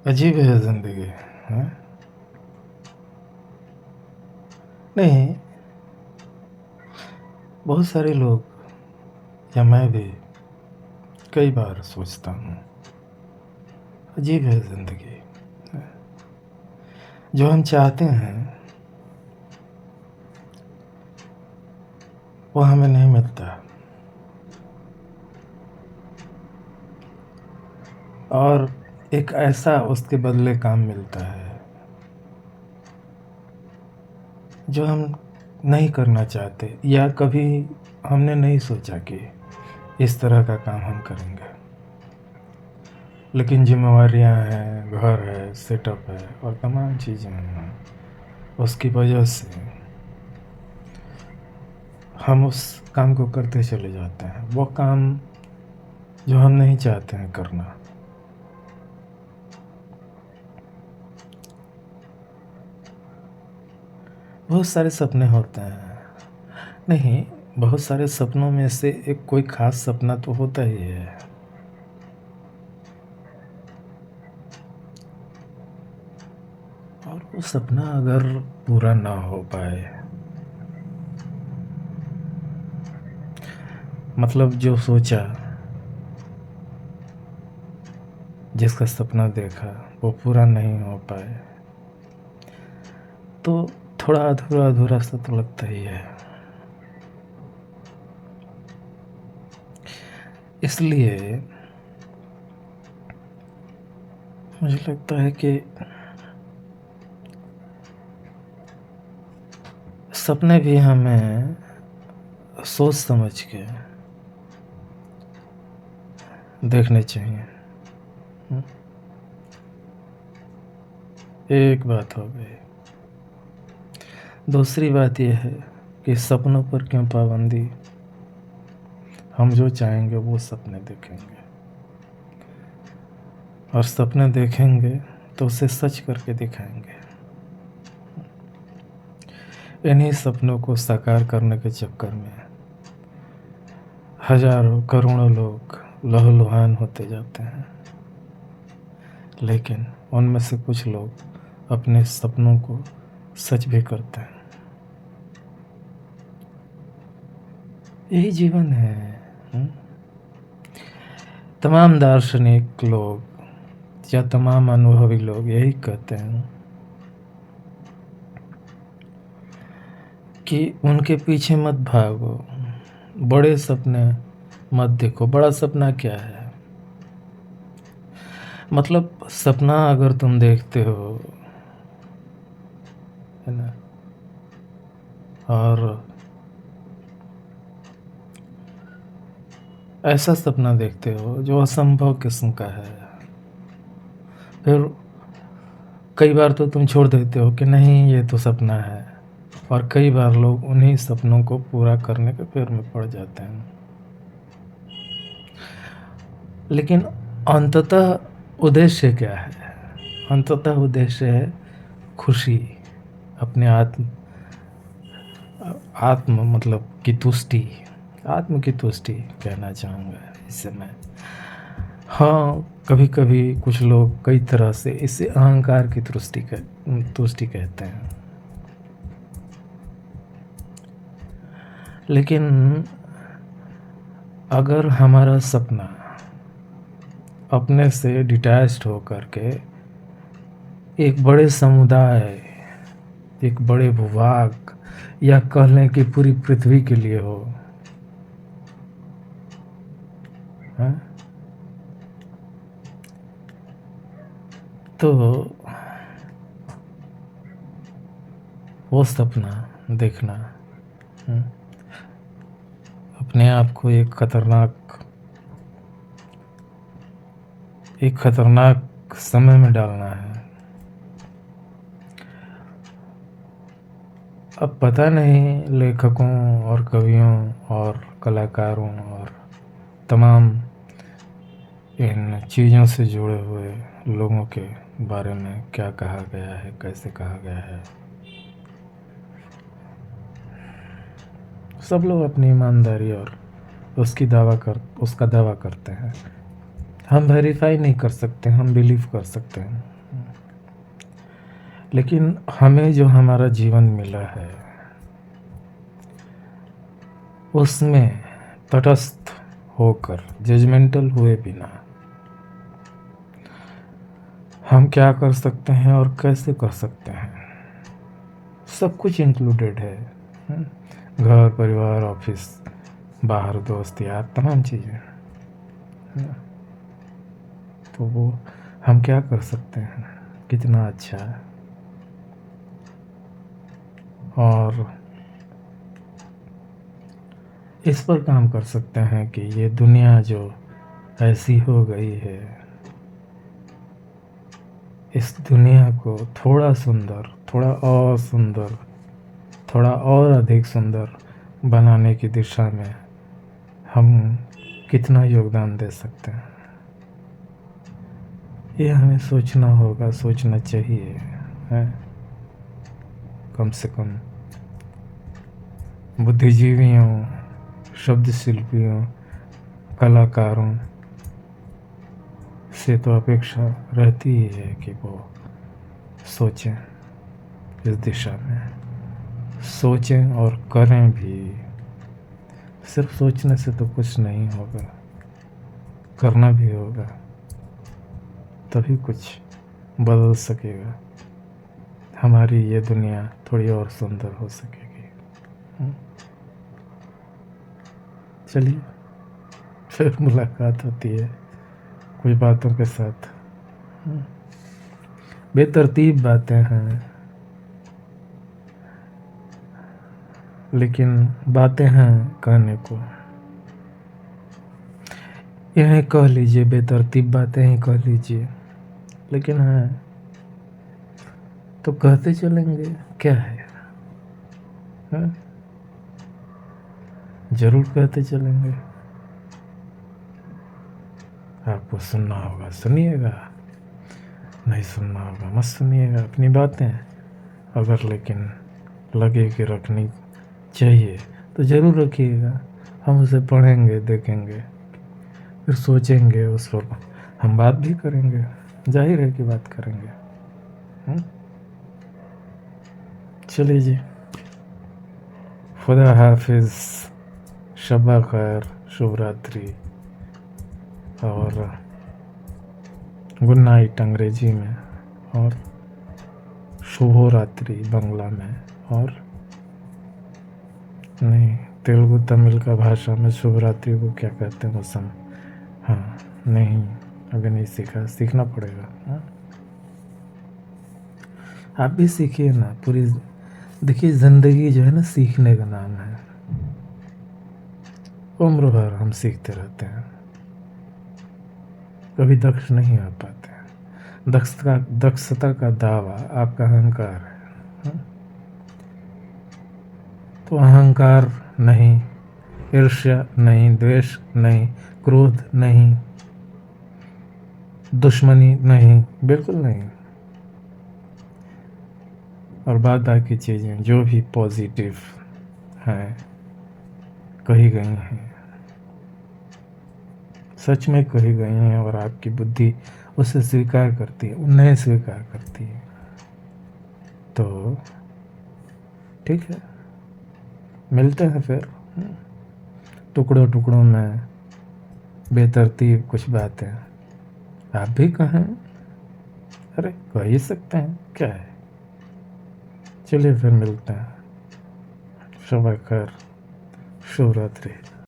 अजीब है ज़िंदगी। हाँ? नहीं, बहुत सारे लोग या मैं भी कई बार सोचता हूँ, अजीब है ज़िंदगी। जो हम चाहते हैं वो हमें नहीं मिलता, और एक ऐसा उसके बदले काम मिलता है जो हम नहीं करना चाहते, या कभी हमने नहीं सोचा कि इस तरह का काम हम करेंगे। लेकिन जिम्मेवारियां हैं, घर है, सेटअप है और तमाम चीज़ें हैं, उसकी वजह से हम उस काम को करते चले जाते हैं, वो काम जो हम नहीं चाहते हैं करना। बहुत सारे सपने होते हैं। नहीं, बहुत सारे सपनों में से एक कोई ख़ास सपना तो होता ही है। और वो सपना अगर पूरा ना हो पाए, मतलब जो सोचा, जिसका सपना देखा, वो पूरा नहीं हो पाए, तो थोड़ा अधूरा अधूरा सा तो लगता ही है। इसलिए मुझे लगता है कि सपने भी हमें सोच समझ के देखने चाहिए। एक बात हो गई। दूसरी बात यह है कि सपनों पर क्यों पाबंदी। हम जो चाहेंगे वो सपने देखेंगे, और सपने देखेंगे तो उसे सच करके दिखाएंगे। इन्हीं सपनों को साकार करने के चक्कर में हजारों करोड़ों लोग लहूलुहान होते जाते हैं, लेकिन उनमें से कुछ लोग अपने सपनों को सच भी करते हैं। यही जीवन है। हुँ? तमाम दार्शनिक लोग या तमाम अनुभवी लोग यही कहते हैं कि उनके पीछे मत भागो, बड़े सपने मत देखो। बड़ा सपना क्या है? मतलब सपना अगर तुम देखते हो, है ना, और ऐसा सपना देखते हो जो असंभव किस्म का है, फिर कई बार तो तुम छोड़ देते हो कि नहीं, ये तो सपना है, और कई बार लोग उन्हीं सपनों को पूरा करने के फेर में पड़ जाते हैं। लेकिन अंततः उद्देश्य क्या है? अंततः उद्देश्य है खुशी, अपने आत्म मतलब की तुष्टि, आत्म की तुष्टि कहना चाहूँगा इसे मैं। हाँ, कभी कभी कुछ लोग कई तरह से इसे अहंकार की तुष्टि कहते हैं। लेकिन अगर हमारा सपना अपने से डिटैच्ड हो करके एक बड़े समुदाय, एक बड़े भूभाग, या कह लें कि पूरी पृथ्वी के लिए हो, हाँ? तो वो सपना देखना, हाँ? अपने आप को एक खतरनाक समय में डालना है। अब पता नहीं लेखकों और कवियों और कलाकारों और तमाम इन चीज़ों से जुड़े हुए लोगों के बारे में क्या कहा गया है, कैसे कहा गया है। सब लोग अपनी ईमानदारी और उसका दावा करते हैं। हम वेरीफाई नहीं कर सकते, हम बिलीव कर सकते हैं। लेकिन हमें जो हमारा जीवन मिला है उसमें तटस्थ होकर, जजमेंटल हुए बिना हम क्या कर सकते हैं और कैसे कर सकते हैं, सब कुछ इंक्लूडेड है। घर, परिवार, ऑफिस, बाहर दोस्त यार, तमाम चीज़ें। तो वो हम क्या कर सकते हैं, कितना अच्छा है। और इस पर काम कर सकते हैं कि ये दुनिया जो ऐसी हो गई है, इस दुनिया को थोड़ा सुंदर, थोड़ा और सुंदर, थोड़ा और अधिक सुंदर बनाने की दिशा में हम कितना योगदान दे सकते हैं, ये हमें सोचना होगा, सोचना चाहिए है। कम से कम बुद्धिजीवियों, शब्द शिल्पियों, कलाकारों से तो अपेक्षा रहती ही है कि वो सोचें, इस दिशा में सोचें और करें भी। सिर्फ सोचने से तो कुछ नहीं होगा, करना भी होगा, तभी कुछ बदल सकेगा, हमारी ये दुनिया थोड़ी और सुंदर हो सकेगी। चलिए फिर मुलाकात होती है कुछ बातों के साथ। बेतरतीब बातें हैं, लेकिन बातें हैं कहने को। यह कह लीजिए, बेतरतीब बातें ही कह लीजिए, लेकिन हैं तो कहते चलेंगे, क्या है, हाँ? जरूर कहते चलेंगे। आपको सुनना होगा सुनिएगा, नहीं सुनना होगा मत सुनिएगा अपनी बातें। अगर लेकिन लगे कि रखनी चाहिए तो ज़रूर रखिएगा, हम उसे पढ़ेंगे, देखेंगे, फिर सोचेंगे, उस पर हम बात भी करेंगे, जाहिर है कि बात करेंगे। चलिए जी, खुदा हाफिज़, शब्बा खैर, शुभ रात्रि और गुड नाइट अंग्रेजी में, और शुभ रात्रि बांग्ला में, और नहीं तेलुगु तमिल का भाषा में शुभ रात्रि को क्या कहते हैं वो हाँ नहीं, अभी नहीं सीखा, सीखना पड़ेगा। हाँ? आप भी सीखिए ना पूरी। देखिए ज़िंदगी जो है ना, सीखने का नाम है। उम्र भर हम सीखते रहते हैं, कभी दक्ष नहीं हो पाते। दक्षता का दावा आपका अहंकार है। हाँ? तो अहंकार नहीं, ईर्ष्या नहीं, द्वेष नहीं, क्रोध नहीं, दुश्मनी नहीं, बिल्कुल नहीं। और बाकी चीज़ें जो भी पॉजिटिव हैं, कही गई हैं, सच में कही गई हैं, और आपकी बुद्धि उसे स्वीकार करती है, उन्हें स्वीकार करती है, तो ठीक है, मिलते हैं फिर टुकड़ों टुकड़ों में बेतरतीब कुछ बातें। आप भी कहें, अरे कह ही सकते हैं, क्या है। चलिए फिर मिलते हैं, शब खैर, शुभ रात्रि।